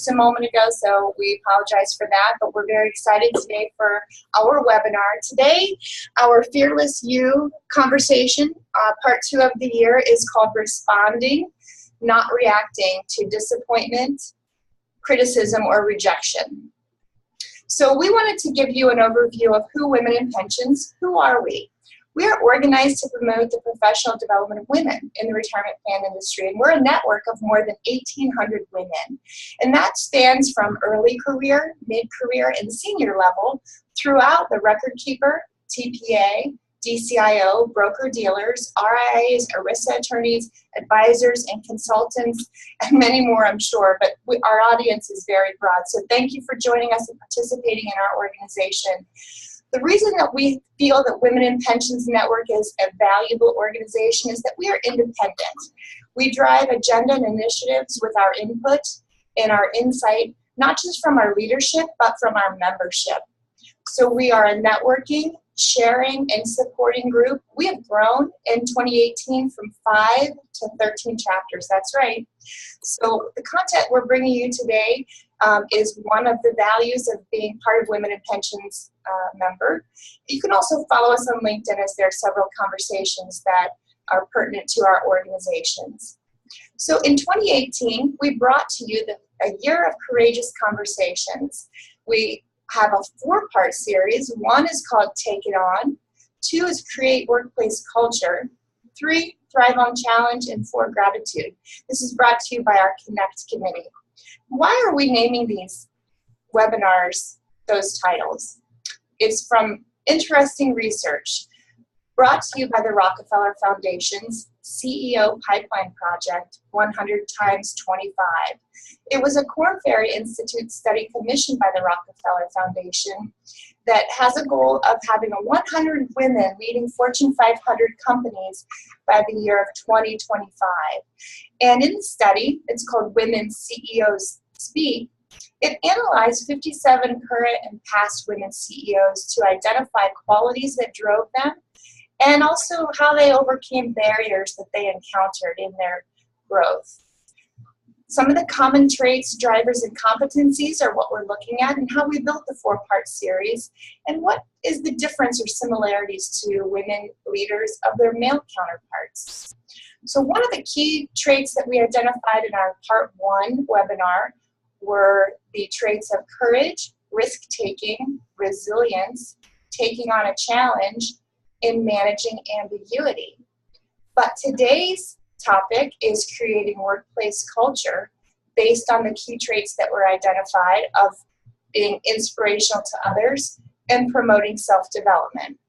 just a moment ago, so we apologize for that, but we're very excited today for our webinar. Today, our Fearless You conversation, part 2 of the year, is called Responding, Not Reacting to Disappointment, Criticism, or Rejection. So we wanted to give you an overview of who Women in Pensions. Who are we? We are organized to promote the professional development of women in the retirement plan industry, and we're a network of more than 1,800 women. And that spans from early career, mid-career, and senior level throughout the record keeper, TPA, DCIO, broker-dealers, RIAs, ERISA attorneys, advisors, and consultants, and many more, I'm sure, but our audience is very broad. So thank you for joining us and participating in our organization. The reason that we feel that Women in Pensions Network is a valuable organization is that we are independent. We drive agenda and initiatives with our input and our insight, not just from our leadership, but from our membership. So we are a networking, sharing, and supporting group. We have grown in 2018 from 5 to 13 chapters. That's right. So the content we're bringing you today is one of the values of being part of Women in Pensions member. You can also follow us on LinkedIn, as there are several conversations that are pertinent to our organizations. So in 2018, we brought to you a year of courageous conversations. We have a 4-part series. 1 is called Take It On, 2 is Create Workplace Culture, 3, Thrive on Challenge, and 4, Gratitude. This is brought to you by our Connect Committee. Why are we naming these webinars those titles? It's from interesting research brought to you by the Rockefeller Foundation's CEO Pipeline Project, 100 times 25. It was a Korn Ferry Institute study commissioned by the Rockefeller Foundation that has a goal of having 100 women leading Fortune 500 companies by the year of 2025. And in the study, it's called Women CEOs Speak, it analyzed 57 current and past women CEOs to identify qualities that drove them and also how they overcame barriers that they encountered in their growth. Some of the common traits, drivers, and competencies are what we're looking at and how we built the 4-part series, and what is the difference or similarities to women leaders of their male counterparts. So one of the key traits that we identified in our Part 1 webinar were the traits of courage, risk-taking, resilience, taking on a challenge, and managing ambiguity. But today's topic is creating workplace culture based on the key traits that were identified of being inspirational to others and promoting self-development.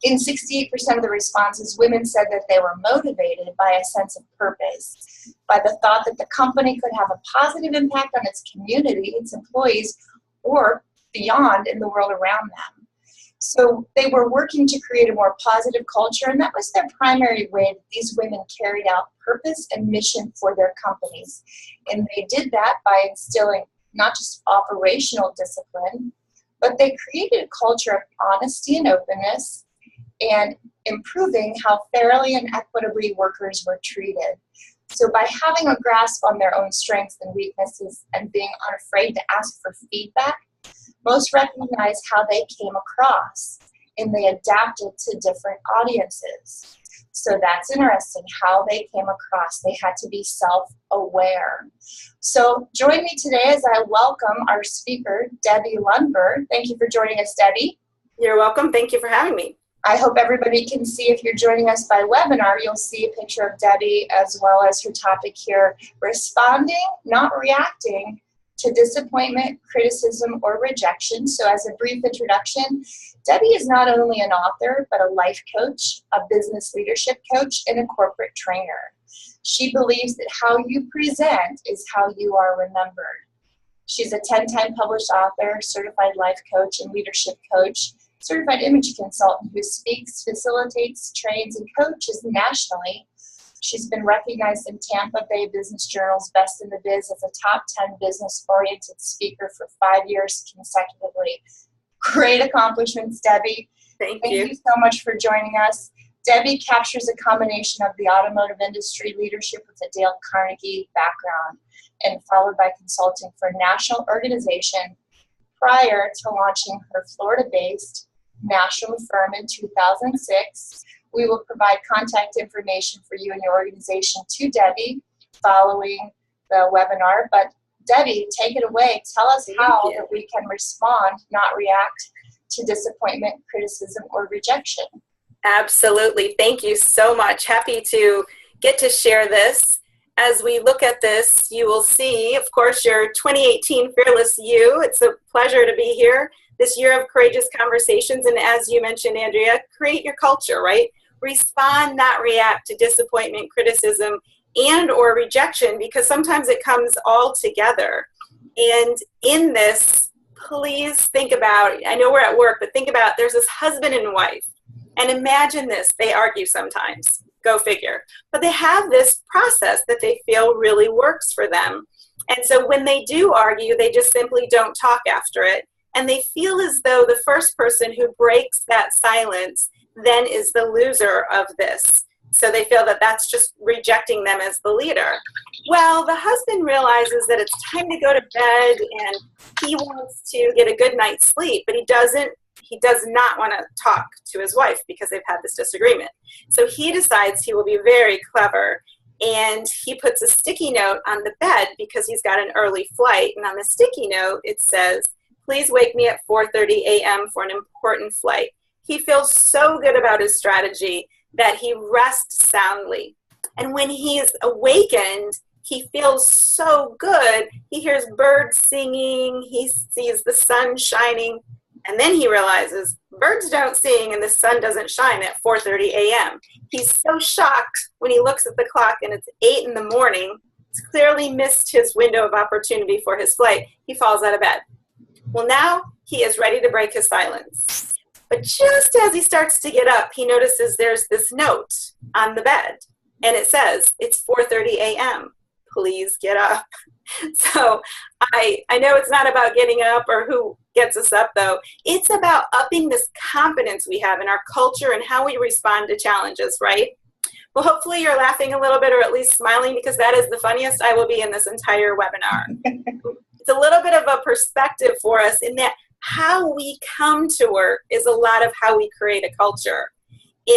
In 68% of the responses, women said that they were motivated by a sense of purpose, by the thought that the company could have a positive impact on its community, its employees, or beyond in the world around them. So they were working to create a more positive culture, and that was their primary way that these women carried out purpose and mission for their companies. And they did that by instilling not just operational discipline, but they created a culture of honesty and openness, and improving how fairly and equitably workers were treated. So by having a grasp on their own strengths and weaknesses and being unafraid to ask for feedback, most recognized how they came across, and they adapted to different audiences. So that's interesting, how they came across. They had to be self-aware. So join me today as I welcome our speaker, Debbie Lundberg. Thank you for joining us, Debbie. You're welcome. Thank you for having me. I hope everybody can see, if you're joining us by webinar, you'll see a picture of Debbie as well as her topic here, responding, not reacting to disappointment, criticism, or rejection. So as a brief introduction, Debbie is not only an author, but a life coach, a business leadership coach, and a corporate trainer. She believes that how you present is how you are remembered. She's a 10-time published author, certified life coach and leadership coach, certified image consultant who speaks, facilitates, trains, and coaches nationally. She's been recognized in Tampa Bay Business Journal's Best in the Biz as a top 10 business-oriented speaker for 5 years consecutively. Great accomplishments, Debbie. Thank you so much for joining us. Debbie captures a combination of the automotive industry leadership with a Dale Carnegie background and followed by consulting for a national organization prior to launching her Florida-based national firm in 2006. We will provide contact information for you and your organization to Debbie following the webinar. But Debbie, take it away. Tell us how that we can respond, not react to disappointment, criticism, or rejection. Absolutely. Thank you so much. Happy to get to share this. As we look at this, you will see, of course, your 2018 Fearless You. It's a pleasure to be here this year of courageous conversations. And as you mentioned, Andrea, create your culture, right? Respond, not react to disappointment, criticism, and or rejection, because sometimes it comes all together. And in this, please think about, I know we're at work, but think about there's this husband and wife. And imagine this, they argue sometimes, go figure. But they have this process that they feel really works for them. And so when they do argue, they just simply don't talk after it. And they feel as though the first person who breaks that silence then is the loser of this. So they feel that that's just rejecting them as the leader. Well, the husband realizes that it's time to go to bed and he wants to get a good night's sleep, but he does not want to talk to his wife because they've had this disagreement. So he decides he will be very clever, and he puts a sticky note on the bed because he's got an early flight. And on the sticky note, it says, "Please wake me at 4:30 a.m. for an important flight." He feels so good about his strategy that he rests soundly. And when he's awakened, he feels so good. He hears birds singing, he sees the sun shining, and then he realizes birds don't sing and the sun doesn't shine at 4:30 a.m. He's so shocked when he looks at the clock and it's 8 in the morning. He's clearly missed his window of opportunity for his flight. He falls out of bed. Well, now he is ready to break his silence. But just as he starts to get up, he notices there's this note on the bed, and it says, "It's 4:30 a.m. Please get up." So I know it's not about getting up or who gets us up, though. It's about upping this confidence we have in our culture and how we respond to challenges, right? Well, hopefully you're laughing a little bit, or at least smiling, because that is the funniest I will be in this entire webinar. It's a little bit of a perspective for us in that how we come to work is a lot of how we create a culture.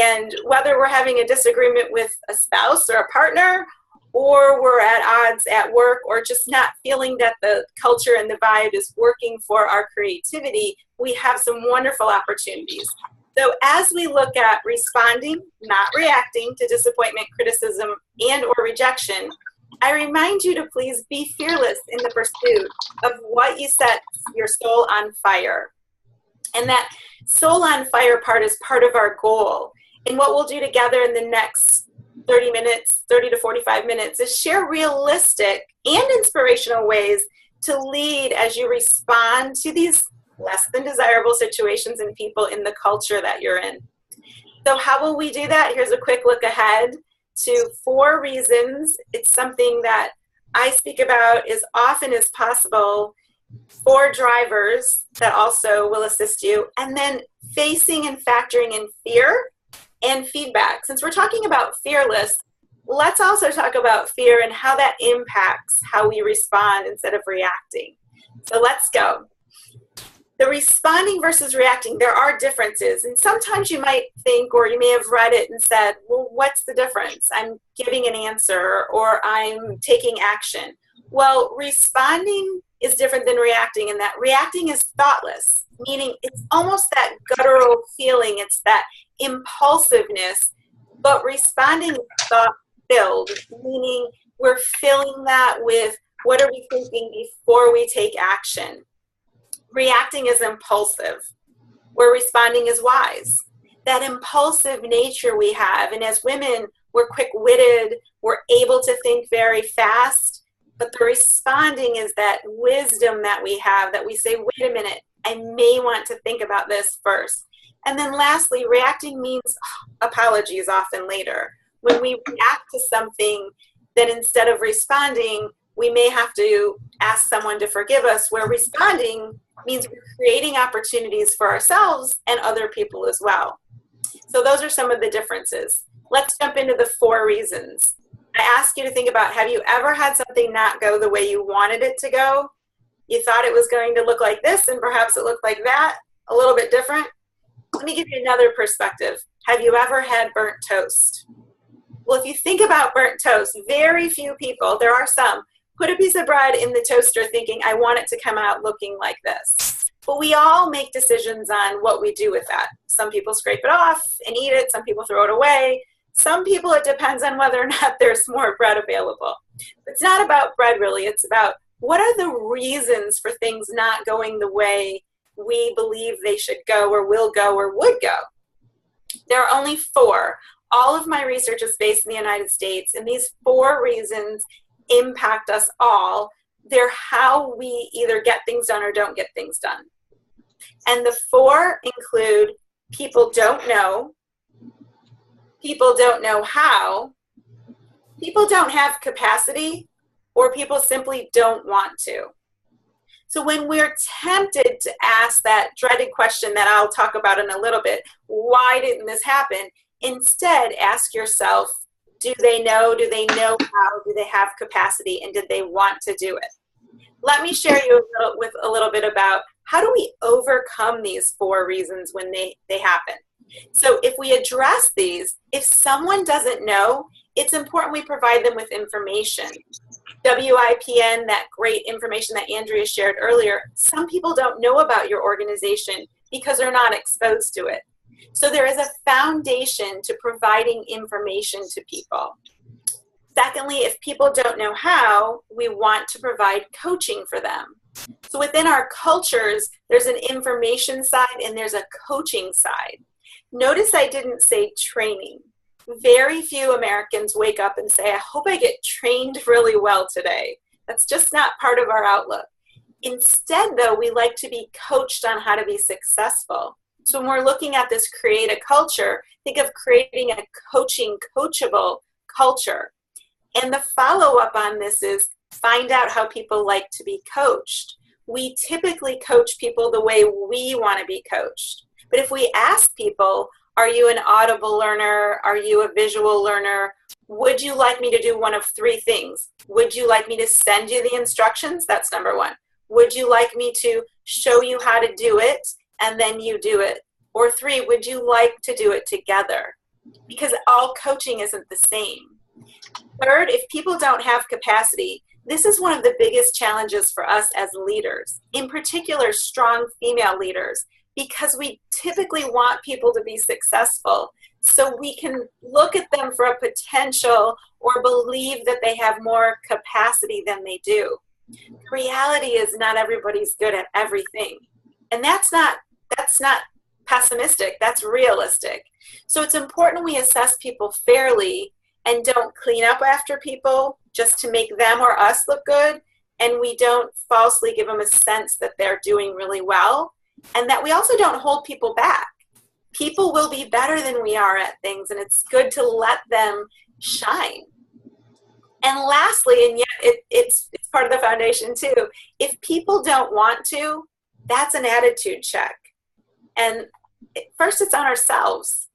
And whether we're having a disagreement with a spouse or a partner, or we're at odds at work, or just not feeling that the culture and the vibe is working for our creativity, we have some wonderful opportunities. So as we look at responding, not reacting to disappointment, criticism, and or rejection, I remind you to please be fearless in the pursuit of what you set your soul on fire. And that soul on fire part is part of our goal. And what we'll do together in the next 30 to 45 minutes, is share realistic and inspirational ways to lead as you respond to these less than desirable situations and people in the culture that you're in. So how will we do that? Here's a quick look ahead to 4 reasons. It's something that I speak about as often as possible. 4 drivers that also will assist you. And then facing and factoring in fear and feedback. Since we're talking about fearless, let's also talk about fear and how that impacts how we respond instead of reacting. So let's go. The responding versus reacting, there are differences. And sometimes you might think, or you may have read it and said, well, what's the difference? I'm giving an answer or I'm taking action. Well, responding is different than reacting, in that reacting is thoughtless, meaning it's almost that guttural feeling. It's that impulsiveness, but responding is thought-filled, meaning we're filling that with what are we thinking before we take action. Reacting is impulsive, where responding is wise. That impulsive nature we have, and as women, we're quick-witted, we're able to think very fast, but the responding is that wisdom that we have, that we say, wait a minute, I may want to think about this first. And then lastly, reacting means apologies often later. When we react to something, then instead of responding, we may have to ask someone to forgive us, where responding means we're creating opportunities for ourselves and other people as well. So those are some of the differences. Let's jump into the 4 reasons. I ask you to think about, have you ever had something not go the way you wanted it to go? You thought it was going to look like this, and perhaps it looked like that, a little bit different. Let me give you another perspective. Have you ever had burnt toast? Well, if you think about burnt toast, very few people, there are some, put a piece of bread in the toaster thinking, I want it to come out looking like this. But we all make decisions on what we do with that. Some people scrape it off and eat it. Some people throw it away. Some people, it depends on whether or not there's more bread available. It's not about bread, really. It's about what are the reasons for things not going the way we believe they should go or will go or would go. There are only 4. All of my research is based in the United States, and these 4 reasons impact us all. They're how we either get things done or don't get things done. And the 4 include people don't know how, people don't have capacity, or people simply don't want to. So when we're tempted to ask that dreaded question that I'll talk about in a little bit, why didn't this happen? Instead, ask yourself, do they know how, do they have capacity, and did they want to do it? Let me share you a little bit about how do we overcome these 4 reasons when they happen. So if we address these, if someone doesn't know, it's important we provide them with information. WiPN, that great information that Andrea shared earlier, some people don't know about your organization because they're not exposed to it. So there is a foundation to providing information to people. Secondly, if people don't know how, we want to provide coaching for them. So within our cultures, there's an information side and there's a coaching side. Notice I didn't say training. Very few Americans wake up and say, I hope I get trained really well today. That's just not part of our outlook. Instead, though, we like to be coached on how to be successful. So when we're looking at this create a culture, think of creating a coachable culture. And the follow-up on this is find out how people like to be coached. We typically coach people the way we want to be coached. But if we ask people, are you an audible learner? Are you a visual learner? Would you like me to do one of 3 things? Would you like me to send you the instructions? That's number 1. Would you like me to show you how to do it and then you do it? Or 3, would you like to do it together? Because all coaching isn't the same. Third, if people don't have capacity, this is one of the biggest challenges for us as leaders, in particular strong female leaders, because we typically want people to be successful. So we can look at them for a potential or believe that they have more capacity than they do. The reality is not everybody's good at everything. And that's not pessimistic, that's realistic. So it's important we assess people fairly and don't clean up after people just to make them or us look good. And we don't falsely give them a sense that they're doing really well. And that we also don't hold people back. People will be better than we are at things, and it's good to let them shine. And lastly, and yet it's part of the foundation too, if people don't want to, that's an attitude check. And first, it's on ourselves.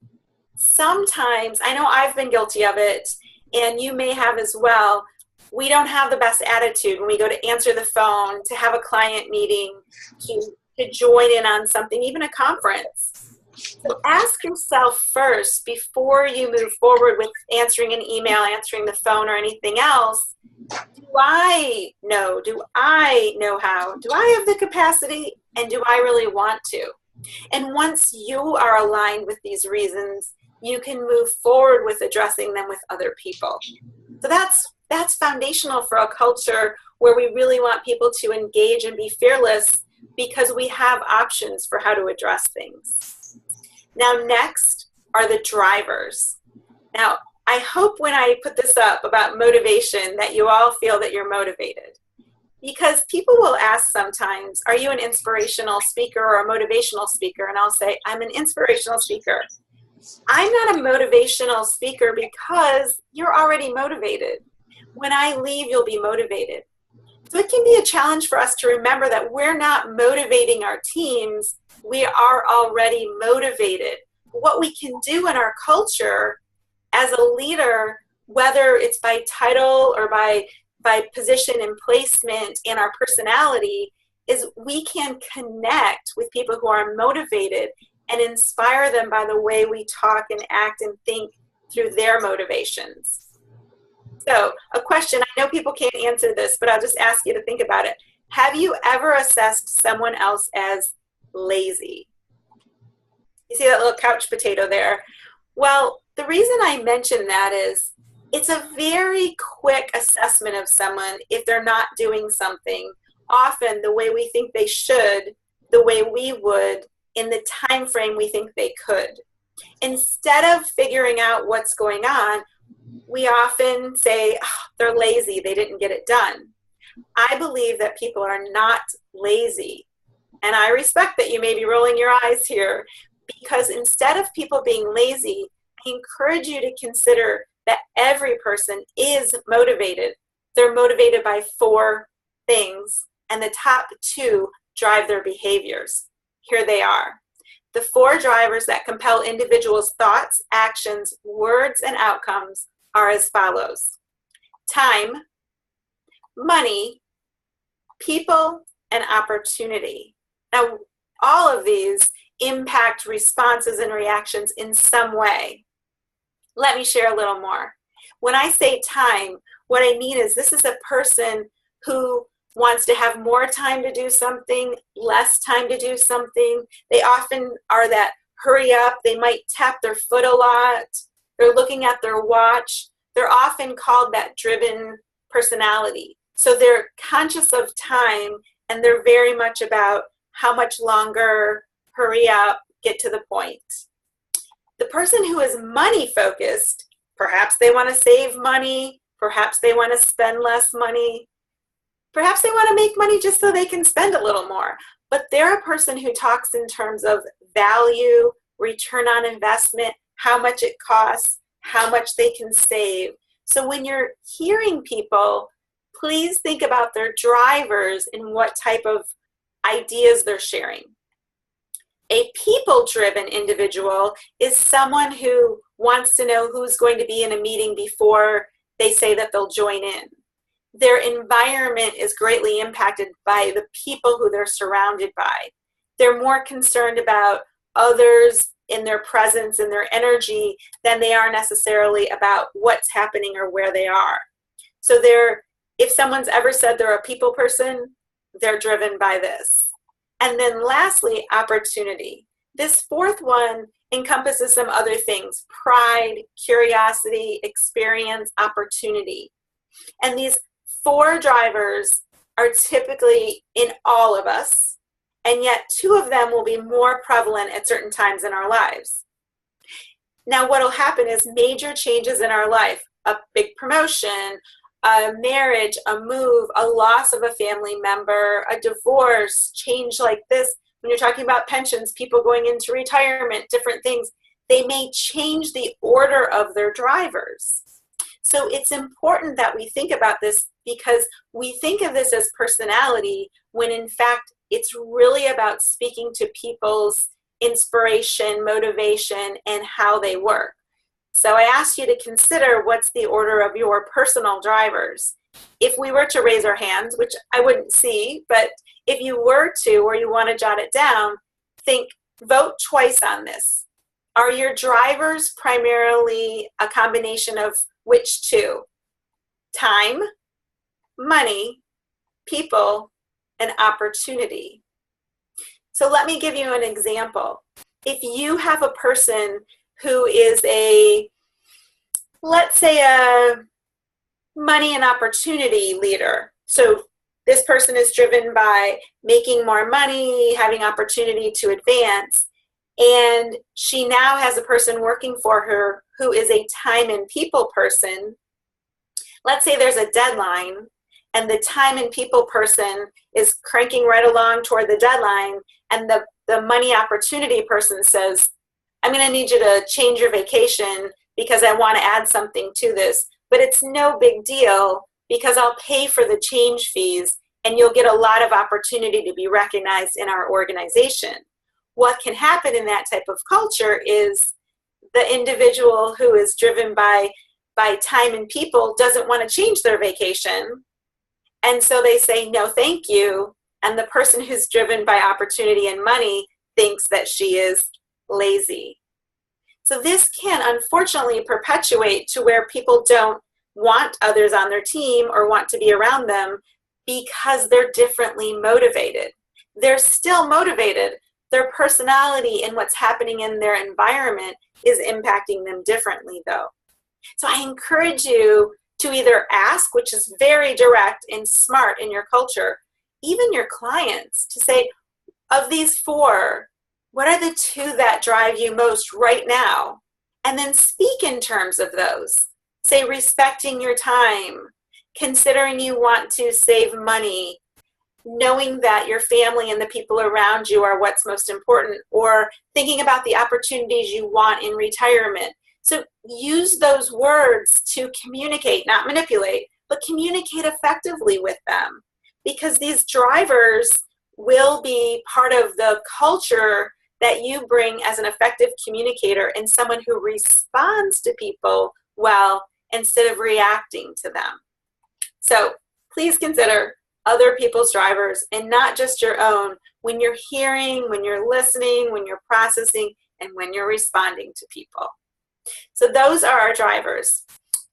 Sometimes, I know I've been guilty of it, and you may have as well, we don't have the best attitude when we go to answer the phone, to have a client meeting, to join in on something, even a conference. So ask yourself first, before you move forward with answering an email, answering the phone, or anything else, do I know? Do I know how? Do I have the capacity? And do I really want to? And once you are aligned with these reasons, you can move forward with addressing them with other people. So that's foundational for a culture where we really want people to engage and be fearless, because we have options for how to address things. Now, next are the drivers. Now, I hope when I put this up about motivation that you all feel that you're motivated. Because people will ask sometimes, are you an inspirational speaker or a motivational speaker? And I'll say, I'm an inspirational speaker. I'm not a motivational speaker because you're already motivated. When I leave, you'll be motivated. So it can be a challenge for us to remember that we're not motivating our teams. We are already motivated. what we can do in our culture as a leader, whether it's by title or by position and placement and our personality, is we can connect with people who are motivated and inspire them by the way we talk and act and think through their motivations. So a question, I know people can't answer this, but I'll just ask you to think about it. Have you ever assessed someone else as lazy? You see that little couch potato there? Well, the reason I mention that is it's a very quick assessment of someone if they're not doing something, often the way we think they should, the way we would, in the time frame we think they could. Instead of figuring out what's going on, we often say, oh, they're lazy, they didn't get it done. I believe that people are not lazy. And I respect that you may be rolling your eyes here, because instead of people being lazy, I encourage you to consider that every person is motivated. They're motivated by 4 things, and the top 2 drive their behaviors. Here they are. The 4 drivers that compel individuals' thoughts, actions, words, and outcomes are as follows: time, money, people, and opportunity. Now, all of these impact responses and reactions in some way. Let me share a little more. When I say time, what I mean is this is a person who wants to have more time to do something, less time to do something. They often are that hurry up. They might tap their foot a lot. They're looking at their watch. They're often called that driven personality. So they're conscious of time, and they're very much about how much longer, hurry up, get to the point. The person who is money focused, perhaps they want to save money, perhaps they want to spend less money, perhaps they want to make money just so they can spend a little more. But they're a person who talks in terms of value, return on investment, how much it costs, how much they can save. So when you're hearing people, please think about their drivers and what type of ideas they're sharing. A people-driven individual is someone who wants to know who's going to be in a meeting before they say that they'll join in. Their environment is greatly impacted by the people who they're surrounded by. They're more concerned about others in their presence and their energy than they are necessarily about what's happening or where they are. So if someone's ever said they're a people person, they're driven by this. And then lastly, opportunity. This 4th one encompasses some other things: pride, curiosity, experience, opportunity. And these 4 drivers are typically in all of us, and yet 2 of them will be more prevalent at certain times in our lives. Now, what will happen is major changes in our life, a big promotion, a marriage, a move, a loss of a family member, a divorce, change like this. When you're talking about pensions, people going into retirement, different things, they may change the order of their drivers. So it's important that we think about this, because we think of this as personality when in fact it's really about speaking to people's inspiration, motivation, and how they work. So I ask you to consider what's the order of your personal drivers. If we were to raise our hands, which I wouldn't see, but if you were to, or you want to jot it down, vote twice on this. Are your drivers primarily a combination of which 2? Time, money, people, and opportunity. So let me give you an example. If you have a person who is let's say a money and opportunity leader. So this person is driven by making more money, having opportunity to advance, and she now has a person working for her who is a time and people person. Let's say there's a deadline, and the time and people person is cranking right along toward the deadline, and the money opportunity person says, I'm going to need you to change your vacation because I want to add something to this, but it's no big deal because I'll pay for the change fees and you'll get a lot of opportunity to be recognized in our organization. what can happen in that type of culture is the individual who is driven by time and people doesn't want to change their vacation. And so they say, no, thank you. And the person who's driven by opportunity and money thinks that she is lazy. So this can unfortunately perpetuate to where people don't want others on their team or want to be around them because they're differently motivated. They're still motivated. Their personality and what's happening in their environment is impacting them differently, though. So I encourage you to either ask, which is very direct and smart in your culture, even your clients, to say, of these 4, what are the 2 that drive you most right now? And then speak in terms of those. Say respecting your time, considering you want to save money, knowing that your family and the people around you are what's most important, or thinking about the opportunities you want in retirement. So use those words to communicate, not manipulate, but communicate effectively with them, because these drivers will be part of the culture that you bring as an effective communicator and someone who responds to people well instead of reacting to them. So please consider other people's drivers and not just your own when you're hearing, when you're listening, when you're processing, and when you're responding to people. So those are our drivers.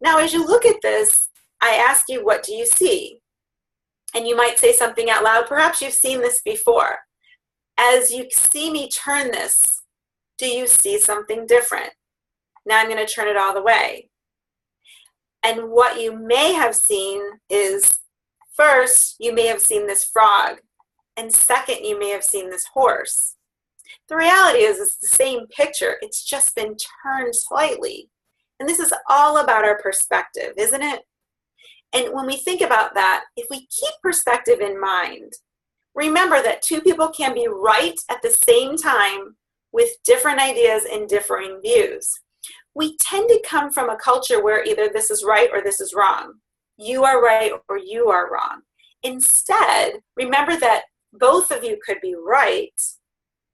Now, as you look at this, I ask you, what do you see? And you might say something out loud. Perhaps you've seen this before. As you see me turn this, do you see something different? Now I'm going to turn it all the way. And what you may have seen is, first, you may have seen this frog. And second, you may have seen this horse. The reality is it's the same picture. It's just been turned slightly. And this is all about our perspective, isn't it? And when we think about that, if we keep perspective in mind, remember that 2 people can be right at the same time with different ideas and differing views. We tend to come from a culture where either this is right or this is wrong. You are right or you are wrong. Instead, remember that both of you could be right.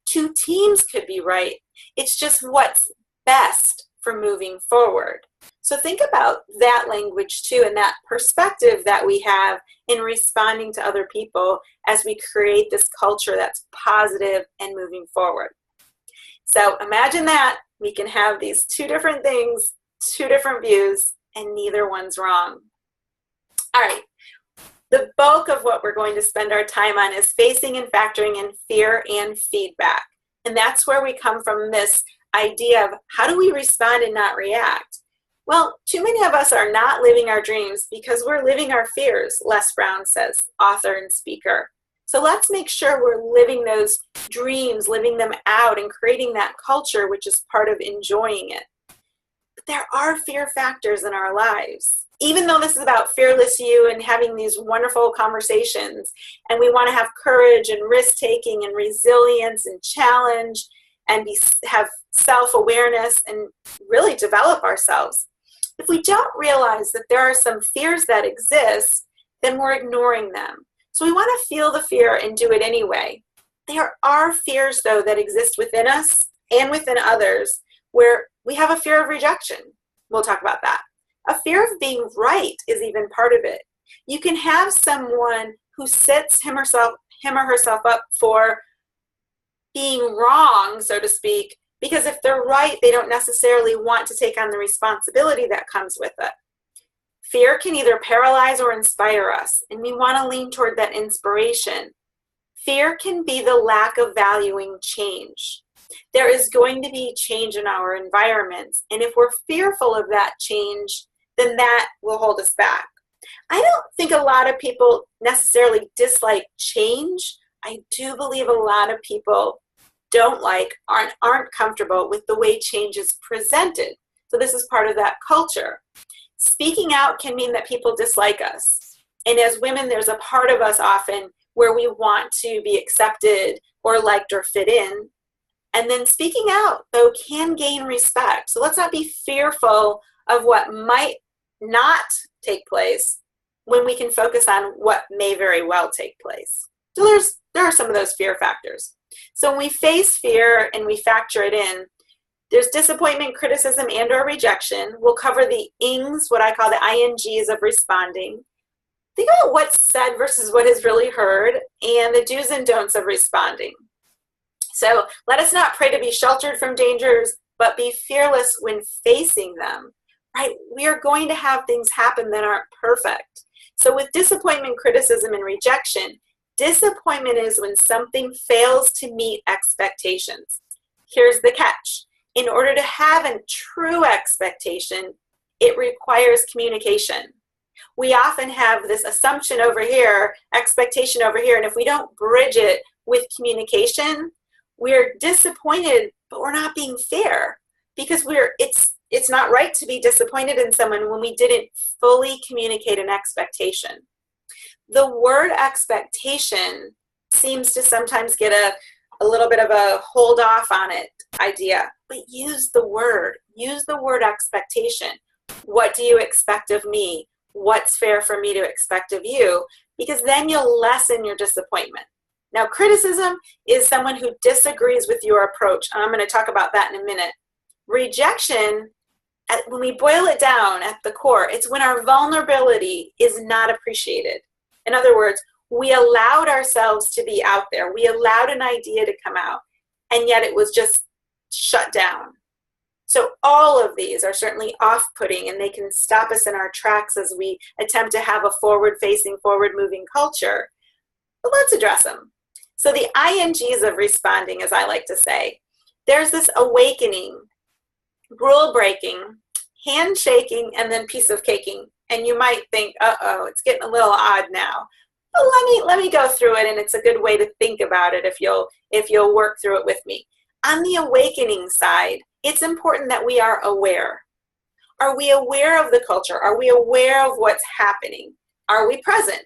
2 teams could be right. It's just what's best for moving forward. So think about that language too, and that perspective that we have in responding to other people as we create this culture that's positive and moving forward. So imagine that we can have these 2 different things, 2 different views, and neither one's wrong. All right. The bulk of what we're going to spend our time on is facing and factoring in fear and feedback. And that's where we come from, this idea of how do we respond and not react? Well, too many of us are not living our dreams because we're living our fears, Les Brown says, author and speaker. So let's make sure we're living those dreams, living them out, and creating that culture, which is part of enjoying it. But there are fear factors in our lives. Even though this is about fearless you and having these wonderful conversations, and we want to have courage and risk-taking and resilience and challenge and have self-awareness and really develop ourselves, if we don't realize that there are some fears that exist, then we're ignoring them. So we want to feel the fear and do it anyway. There are fears, though, that exist within us and within others where we have a fear of rejection. We'll talk about that. A fear of being right is even part of it. You can have someone who sets him or herself up for being wrong, so to speak, because if they're right, they don't necessarily want to take on the responsibility that comes with it. Fear can either paralyze or inspire us, and we want to lean toward that inspiration. Fear can be the lack of valuing change. There is going to be change in our environments, and if we're fearful of that change, then that will hold us back. I don't think a lot of people necessarily dislike change. I do believe a lot of people don't like, aren't comfortable with the way change is presented. So this is part of that culture. Speaking out can mean that people dislike us. And as women, there's a part of us often where we want to be accepted or liked or fit in. And then speaking out, though, can gain respect. So let's not be fearful of what might not take place when we can focus on what may very well take place. So there's there are some of those fear factors. So when we face fear and we factor it in, there's disappointment, criticism, and or rejection. We'll cover the ings, what I call the INGs of responding. Think about what's said versus what is really heard, and the do's and don'ts of responding. So let us not pray to be sheltered from dangers, but be fearless when facing them, right? We are going to have things happen that aren't perfect. So with disappointment, criticism, and rejection, disappointment is when something fails to meet expectations. Here's the catch. In order to have a true expectation, it requires communication. We often have this assumption over here, expectation over here, and if we don't bridge it with communication, we're disappointed, but we're not being fair, because it's not right to be disappointed in someone when we didn't fully communicate an expectation. The word expectation seems to sometimes get a little bit of a hold off on it idea, but use the word expectation. What do you expect of me? What's fair for me to expect of you? Because then you'll lessen your disappointment. Now, criticism is someone who disagrees with your approach. I'm going to talk about that in a minute. Rejection, when we boil it down at the core, it's when our vulnerability is not appreciated. In other words, we allowed ourselves to be out there. We allowed an idea to come out, and yet it was just shut down. So all of these are certainly off-putting, and they can stop us in our tracks as we attempt to have a forward-facing, forward-moving culture. But let's address them. So the INGs of responding, as I like to say, there's this awakening, rule breaking, handshaking, and then piece of caking. And you might think, uh-oh, it's getting a little odd now. But let me go through it, and it's a good way to think about it if you'll work through it with me. On the awakening side, it's important that we are aware. Are we aware of the culture? Are we aware of what's happening? Are we present?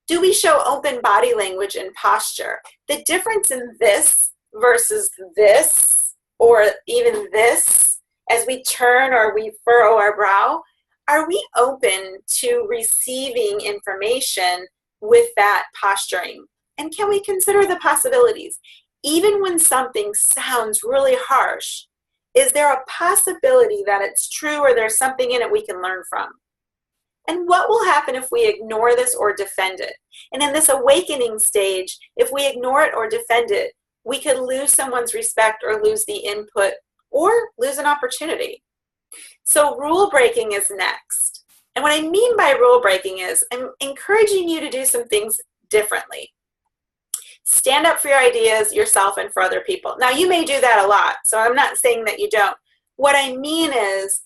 Do we show open body language and posture? The difference in this versus this, or even this, as we turn or we furrow our brow, are we open to receiving information with that posturing? And can we consider the possibilities? Even when something sounds really harsh, is there a possibility that it's true, or there's something in it we can learn from? And what will happen if we ignore this or defend it? And in this awakening stage, if we ignore it or defend it, we could lose someone's respect or lose the input or lose an opportunity. So rule breaking is next. And what I mean by rule breaking is I'm encouraging you to do some things differently. Stand up for your ideas, yourself, and for other people. Now, you may do that a lot, so I'm not saying that you don't. What I mean is,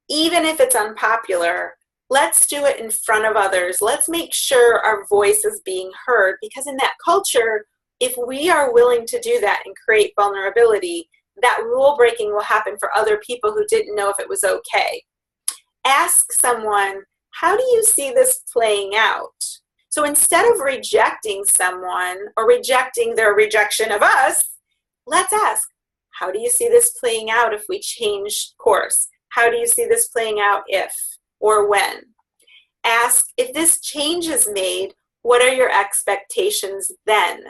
even if it's unpopular, let's do it in front of others. Let's make sure our voice is being heard, because in that culture, if we are willing to do that and create vulnerability, that rule breaking will happen for other people who didn't know if it was okay. Ask someone, how do you see this playing out? So instead of rejecting someone or rejecting their rejection of us, let's ask, how do you see this playing out if we change course? How do you see this playing out if or when? Ask, if this change is made, what are your expectations then?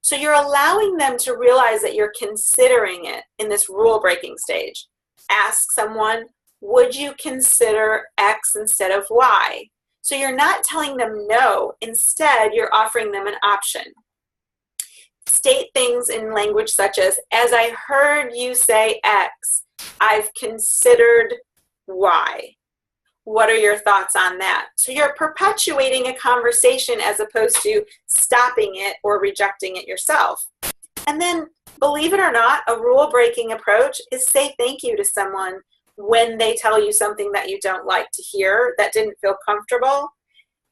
So you're allowing them to realize that you're considering it in this rule-breaking stage. Ask someone, would you consider X instead of Y? So you're not telling them no. Instead, you're offering them an option. State things in language such as I heard you say X, I've considered Y. What are your thoughts on that? So you're perpetuating a conversation as opposed to stopping it or rejecting it yourself. And then, believe it or not, a rule-breaking approach is say thank you to someone when they tell you something that you don't like to hear, that didn't feel comfortable.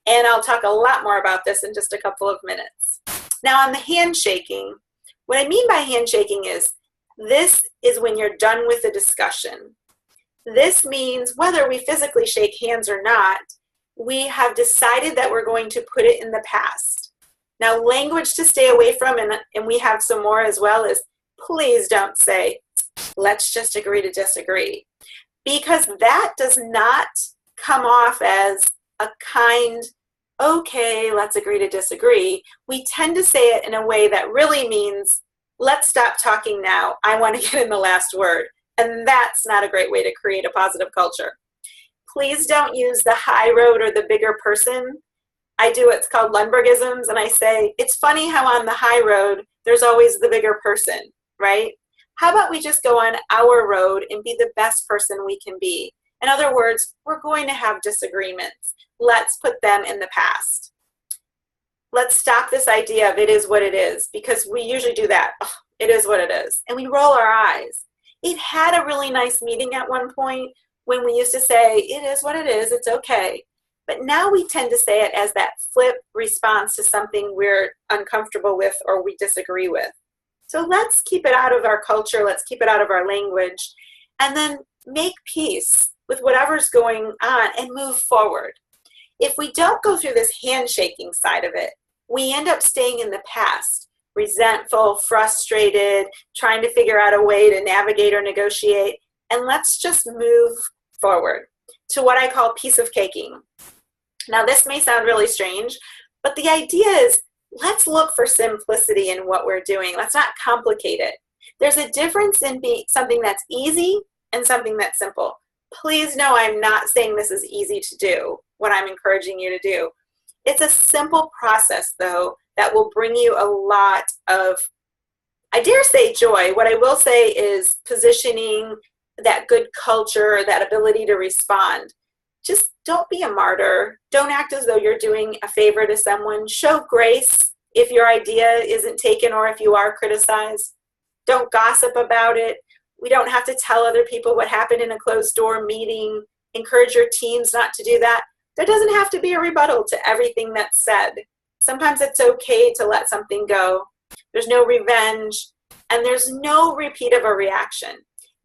And I'll talk a lot more about this in just a couple of minutes. Now, on the handshaking, what I mean by handshaking is this is when you're done with the discussion. This means whether we physically shake hands or not, we have decided that we're going to put it in the past. Now, language to stay away from, and we have some more as well, is please don't say, let's just agree to disagree. Because that does not come off as a kind okay, let's agree to disagree, we tend to say it in a way that really means, let's stop talking now. I want to get in the last word. And that's not a great way to create a positive culture. Please don't use the high road or the bigger person. I do what's called Lundbergisms, and I say, it's funny how on the high road, there's always the bigger person, right? How about we just go on our road and be the best person we can be? In other words, we're going to have disagreements. Let's put them in the past. Let's stop this idea of it is what it is, because we usually do that. Oh, it is what it is. And we roll our eyes. It had a really nice meeting at one point when we used to say, it is what it is, it's okay. But now we tend to say it as that flip response to something we're uncomfortable with or we disagree with. So let's keep it out of our culture, let's keep it out of our language, and then make peace with whatever's going on and move forward. If we don't go through this handshaking side of it, we end up staying in the past, resentful, frustrated, trying to figure out a way to navigate or negotiate, and let's just move forward to what I call piece of caking. Now, this may sound really strange, but the idea is let's look for simplicity in what we're doing. Let's not complicate it. There's a difference in something that's easy and something that's simple. Please know I'm not saying this is easy to do, what I'm encouraging you to do. It's a simple process, though, that will bring you a lot of, I dare say, joy. What I will say is positioning, that good culture, that ability to respond. Just don't be a martyr. Don't act as though you're doing a favor to someone. Show grace if your idea isn't taken or if you are criticized. Don't gossip about it. We don't have to tell other people what happened in a closed door meeting. Encourage your teams not to do that. There doesn't have to be a rebuttal to everything that's said. Sometimes it's okay to let something go. There's no revenge, and there's no repeat of a reaction.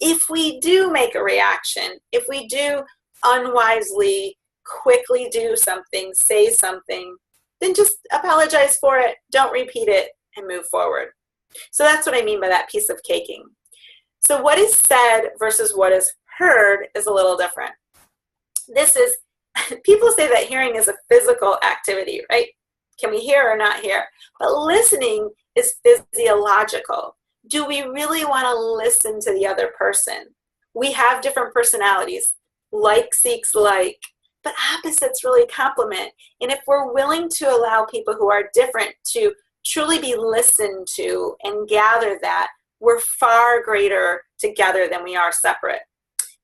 If we do make a reaction, if we do unwisely quickly do something, say something, then just apologize for it, don't repeat it, and move forward. So that's what I mean by that piece of caking. So what is said versus what is heard is a little different. This is, people say that hearing is a physical activity, right? Can we hear or not hear? But listening is physiological. Do we really want to listen to the other person? We have different personalities. Like seeks like, but opposites really complement. And if we're willing to allow people who are different to truly be listened to and gather that, we're far greater together than we are separate.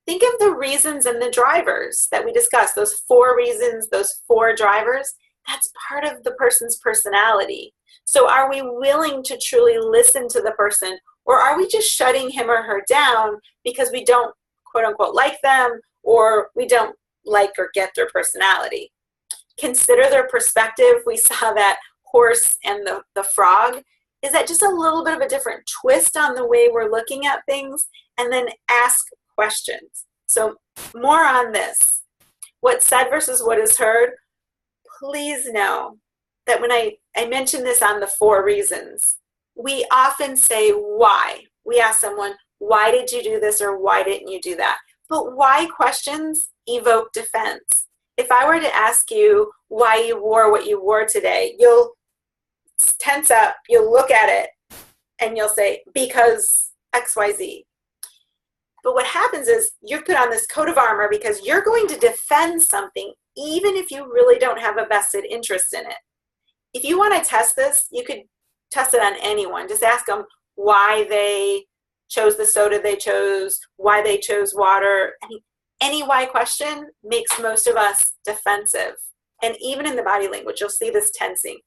Think of the reasons and the drivers that we discussed, those 4 reasons, those 4 drivers. That's part of the person's personality. So are we willing to truly listen to the person, or are we just shutting him or her down because we don't, quote unquote, like them, or we don't like or get their personality? Consider their perspective. We saw that horse and the frog. Is that just a little bit of a different twist on the way we're looking at things? And then ask questions. So more on this. What's said versus what is heard. Please know that when I mention this on the 4 reasons, we often say why. We ask someone, why did you do this, or why didn't you do that? But why questions evoke defense. If I were to ask you why you wore what you wore today, you'll tense up, you'll look at it, and you'll say, because XYZ. But what happens is you've put on this coat of armor because you're going to defend something even if you really don't have a vested interest in it. If you want to test this, you could test it on anyone. Just ask them why they chose the soda they chose, why they chose water. Any why question makes most of us defensive. And even in the body language, you'll see this tensing.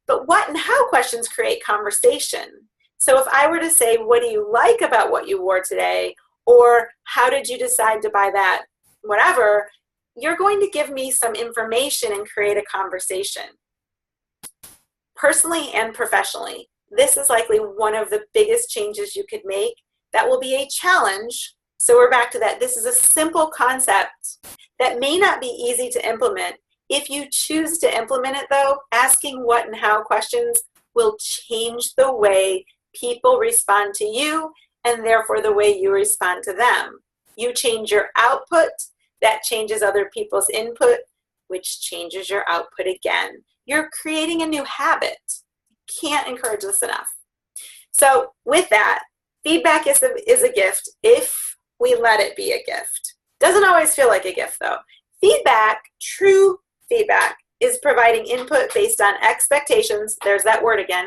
But what and how questions create conversation. So if I were to say, what do you like about what you wore today? Or how did you decide to buy that? Whatever, you're going to give me some information and create a conversation. Personally and professionally, this is likely one of the biggest changes you could make. That will be a challenge. So we're back to that. This is a simple concept that may not be easy to implement. If you choose to implement it, though, asking what and how questions will change the way people respond to you and therefore the way you respond to them. You change your output, that changes other people's input, which changes your output again. You're creating a new habit. Can't encourage this enough. So with that, feedback is a gift if we let it be a gift. Doesn't always feel like a gift though. Feedback, true feedback, is providing input based on expectations, there's that word again,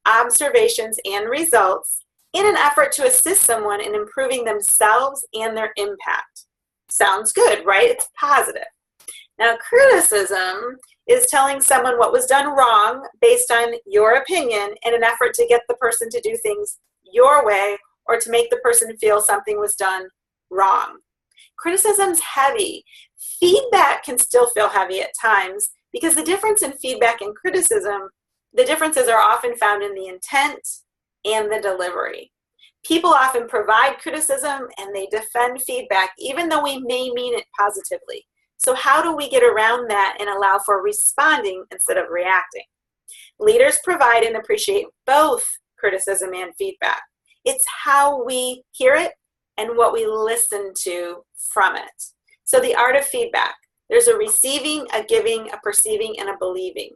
observations and results in an effort to assist someone in improving themselves and their impact. Sounds good, right? It's positive. Now, criticism is telling someone what was done wrong based on your opinion in an effort to get the person to do things your way or to make the person feel something was done wrong. Criticism's heavy. Feedback can still feel heavy at times because the difference in feedback and criticism, the differences are often found in the intent and the delivery. People often provide criticism and they defend feedback even though we may mean it positively. So how do we get around that and allow for responding instead of reacting? Leaders provide and appreciate both criticism and feedback. It's how we hear it and what we listen to from it. So the art of feedback, there's a receiving, a giving, a perceiving, and a believing.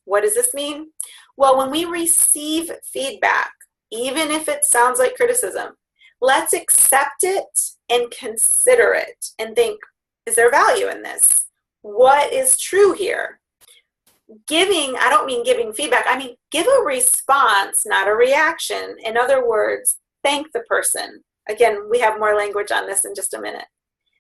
What does this mean? Well, when we receive feedback, even if it sounds like criticism, let's accept it and consider it and think, is there value in this? What is true here? Giving, I don't mean giving feedback, I mean give a response, not a reaction. In other words, thank the person. Again, we have more language on this in just a minute.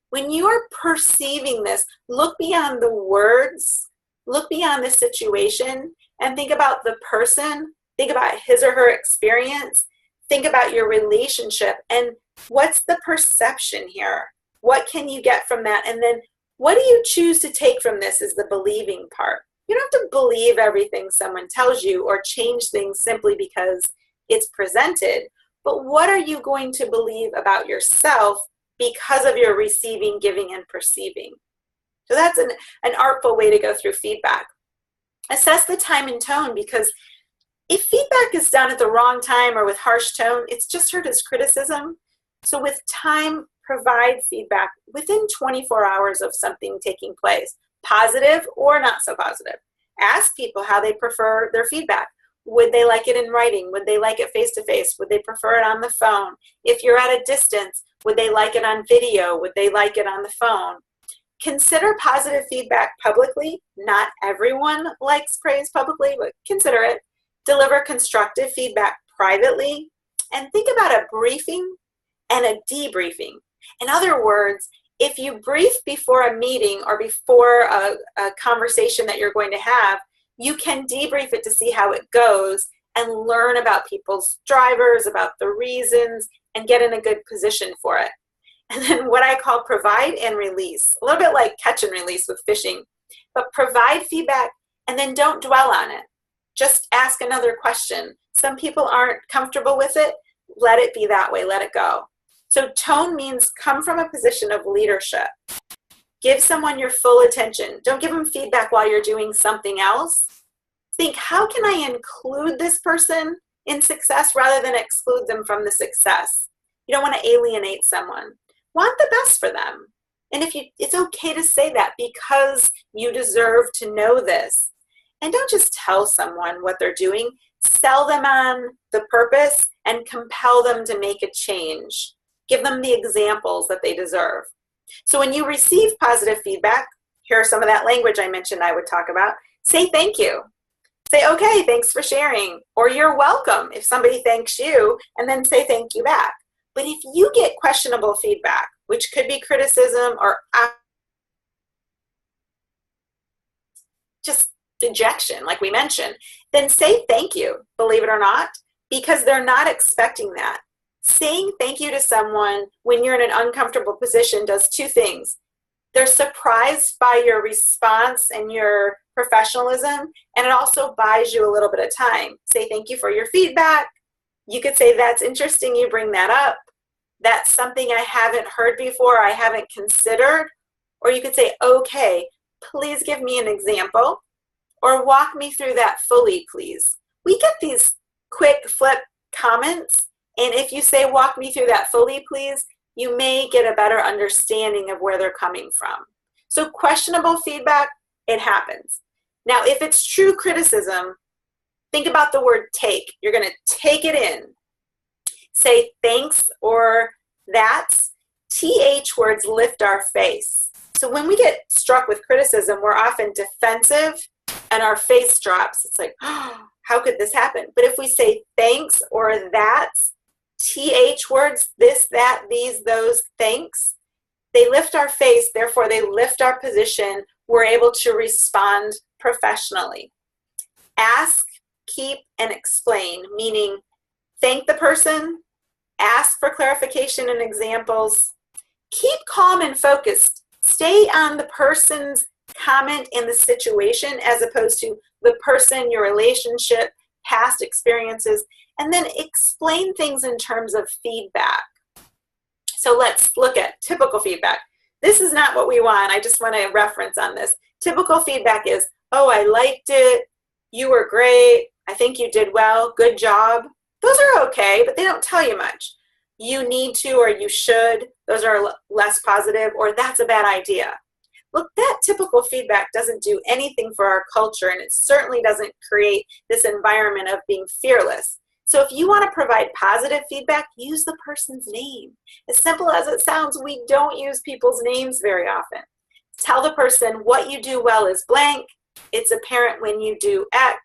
When you are perceiving this, look beyond the words, look beyond the situation, and think about the person, think about his or her experience, think about your relationship, and what's the perception here? What can you get from that? And then what do you choose to take from this is the believing part. You don't have to believe everything someone tells you or change things simply because it's presented, but what are you going to believe about yourself because of your receiving, giving, and perceiving? So that's an artful way to go through feedback. Assess the time and tone, because if feedback is done at the wrong time or with harsh tone, it's just heard as criticism. So with time, provide feedback within 24 hours of something taking place, positive or not so positive. Ask people how they prefer their feedback. Would they like it in writing? Would they like it face-to-face? Would they prefer it on the phone? If you're at a distance, would they like it on video? Would they like it on the phone? Consider positive feedback publicly. Not everyone likes praise publicly, but consider it. Deliver constructive feedback privately. And think about a briefing and a debriefing. In other words, if you brief before a meeting or before a conversation that you're going to have, you can debrief it to see how it goes and learn about people's drivers, about the reasons, and get in a good position for it. And then what I call provide and release, a little bit like catch and release with fishing, but provide feedback and then don't dwell on it. Just ask another question. Some people aren't comfortable with it. Let it be that way. Let it go. So tone means come from a position of leadership. Give someone your full attention. Don't give them feedback while you're doing something else. Think, how can I include this person in success rather than exclude them from the success? You don't want to alienate someone. Want the best for them. And it's okay to say that because you deserve to know this. And don't just tell someone what they're doing. Sell them on the purpose and compel them to make a change. Give them the examples that they deserve. So when you receive positive feedback, here are some of that language I mentioned I would talk about. Say thank you. Say, okay, thanks for sharing. Or you're welcome if somebody thanks you, and then say thank you back. But if you get questionable feedback, which could be criticism or just rejection, like we mentioned, then say thank you, believe it or not, because they're not expecting that. Saying thank you to someone when you're in an uncomfortable position does two things. They're surprised by your response and your professionalism, and it also buys you a little bit of time. Say thank you for your feedback. You could say, that's interesting you bring that up. That's something I haven't heard before, I haven't considered. Or you could say, okay, please give me an example, or walk me through that fully, please. We get these quick flip comments, and if you say, walk me through that fully, please, you may get a better understanding of where they're coming from. So questionable feedback, it happens. Now, if it's true criticism, think about the word take. You're going to take it in. Say thanks or that's. TH words lift our face. So when we get struck with criticism, we're often defensive and our face drops. It's like, oh, how could this happen? But if we say thanks or that's, TH words, this, that, these, those, thanks, they lift our face, therefore they lift our position. We're able to respond professionally. Ask, keep, and explain, meaning thank the person, ask for clarification and examples, keep calm and focused. Stay on the person's comment in the situation as opposed to the person, your relationship, past experiences, and then explain things in terms of feedback. So let's look at typical feedback. This is not what we want. I just want to reference on this. Typical feedback is, oh, I liked it. You were great. I think you did well. Good job. Those are okay, but they don't tell you much. You need to or you should. Those are less positive, or that's a bad idea. Look, that typical feedback doesn't do anything for our culture, and it certainly doesn't create this environment of being fearless. So if you want to provide positive feedback, use the person's name. As simple as it sounds, we don't use people's names very often. Tell the person what you do well is blank, it's apparent when you do X,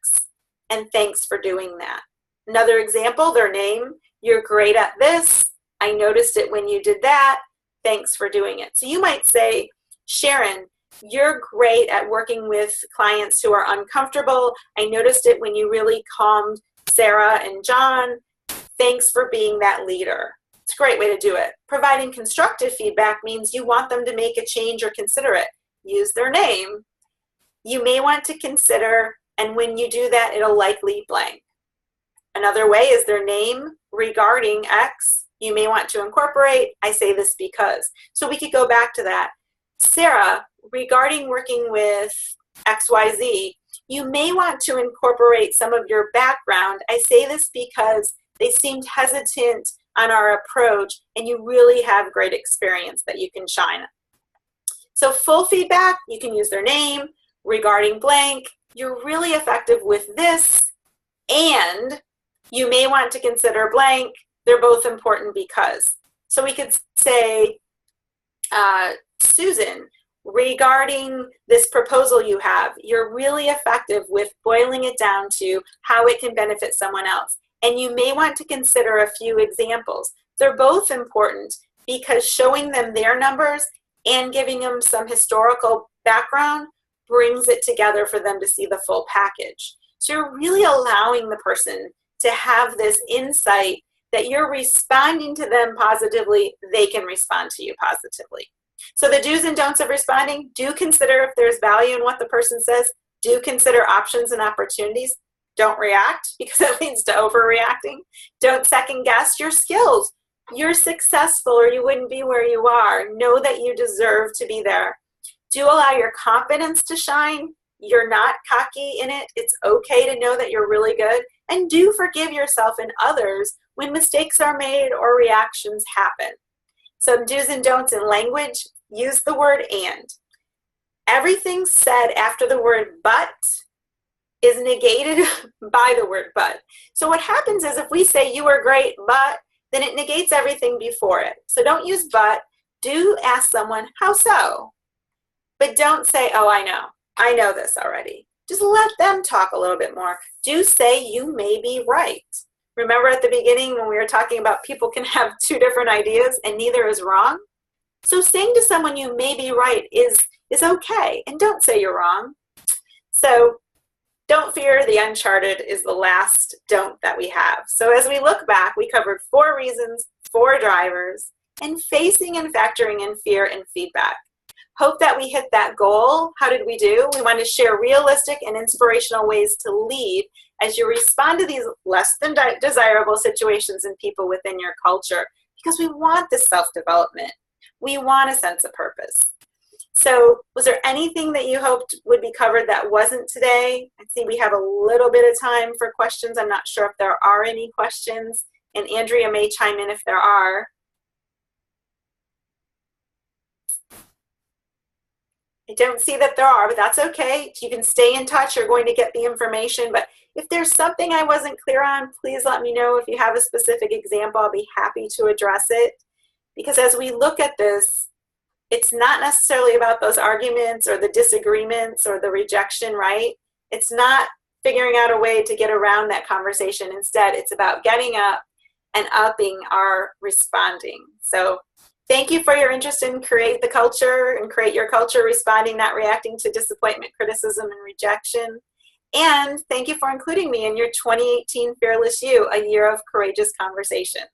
and thanks for doing that. Another example, their name, you're great at this, I noticed it when you did that, thanks for doing it. So you might say, Sharon, you're great at working with clients who are uncomfortable. I noticed it when you really calmed Sarah and John. Thanks for being that leader. It's a great way to do it. Providing constructive feedback means you want them to make a change or consider it. Use their name. You may want to consider, and when you do that, it'll likely blank. Another way is their name regarding X. You may want to incorporate, I say this because. So we could go back to that. Sarah, regarding working with XYZ, you may want to incorporate some of your background. I say this because they seemed hesitant on our approach, and you really have great experience that you can shine. So full feedback, you can use their name, regarding blank, you're really effective with this, and you may want to consider blank. They're both important because. So we could say, Susan, regarding this proposal you have, you're really effective with boiling it down to how it can benefit someone else. And you may want to consider a few examples. They're both important because showing them their numbers and giving them some historical background brings it together for them to see the full package. So you're really allowing the person to have this insight that you're responding to them positively, they can respond to you positively. So the do's and don'ts of responding, do consider if there's value in what the person says, do consider options and opportunities. Don't react because it leads to overreacting. Don't second guess your skills. You're successful or you wouldn't be where you are. Know that you deserve to be there. Do allow your confidence to shine. You're not cocky in it. It's okay to know that you're really good. And do forgive yourself and others when mistakes are made or reactions happen. Some do's and don'ts in language, use the word and. Everything said after the word but is negated by the word but. So what happens is if we say you were great but, then it negates everything before it. So don't use but. Do ask someone, how so? But don't say, oh, I know this already. Just let them talk a little bit more. Do say you may be right. Remember at the beginning when we were talking about people can have two different ideas and neither is wrong? So saying to someone you may be right is okay, and don't say you're wrong. So don't fear the uncharted is the last don't that we have. So as we look back, we covered 4 reasons, 4 drivers, and facing and factoring in fear and feedback. Hope that we hit that goal. How did we do? We want to share realistic and inspirational ways to lead as you respond to these less than desirable situations and people within your culture, because we want this self-development. We want a sense of purpose. So was there anything that you hoped would be covered that wasn't today? I see we have a little bit of time for questions. I'm not sure if there are any questions, and Andrea may chime in if there are. I don't see that there are, but that's okay. You can stay in touch. You're going to get the information. But if there's something I wasn't clear on, please let me know. If you have a specific example, I'll be happy to address it. Because as we look at this, it's not necessarily about those arguments or the disagreements or the rejection, right? It's not figuring out a way to get around that conversation. Instead, it's about getting up and upping our responding. So thank you for your interest in Create the Culture and Create Your Culture, responding, not reacting to disappointment, criticism, and rejection. And thank you for including me in your 2018 Fearless You, a year of courageous conversations.